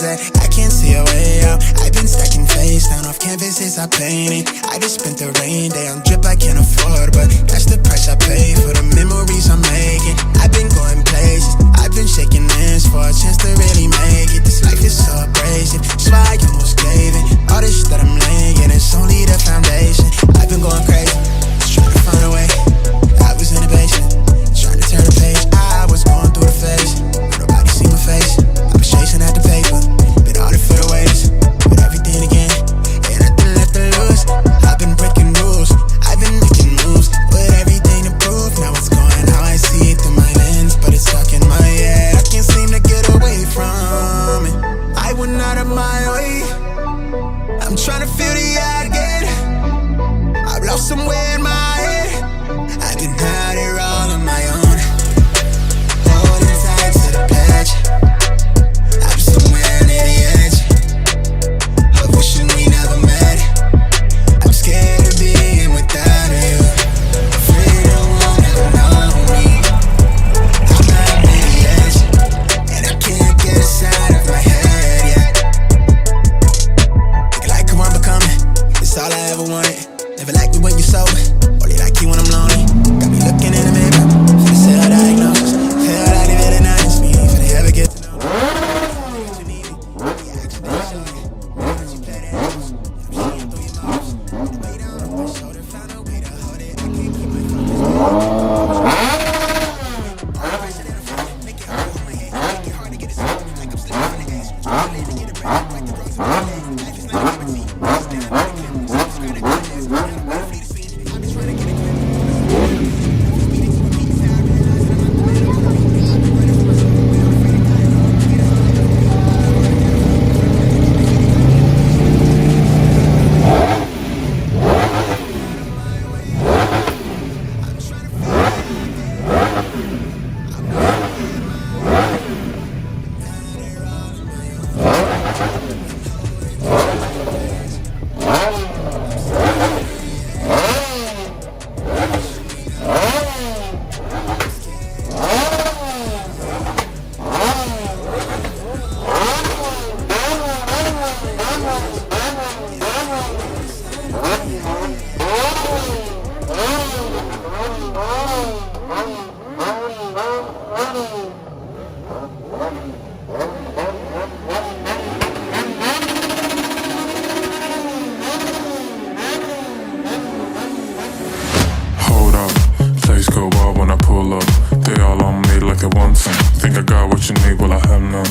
at? I can't see a way out. I've been stacking face down off canvases I painted. I just spent the rain day on drip I can't afford, but that's the price I pay for the memories I'm making. I've been going places, I've been shaking hands for a chance to really make it. This life is so abrasive, so I almost gave it. All this shit that I'm laying, it's only the foundation. I've been going crazy, just trying to find a way. I was in the basement, trying to turn the page. I was going through the phase, nobody see my face. I was chasing at the paper, been all the for the waiters, with everything again, ain't nothing left to lose. I've been breaking rules, I've been making moves, with everything to prove. Now it's going how I see it through my lens, but it's stuck in my head. I can't seem to get away from it. I went out of my way, I'm trying to feel the eye again. I've lost somewhere in my head, I've been out here all on my own, holding tight to the patch. I'm somewhere near the edge of wishing we never met. I'm scared of being without you, afraid no one ever know me. I'm at the edge, and I can't get inside of my head yet. Looking like who I'm becoming, it's all I ever wanted. Never like me when you're sober, only like you when I'm lonely. Got me looking in the mirror, for the self-diagnosis. Feel like they better not ask me if they ever get to know me. Think I got what you need, well I have none.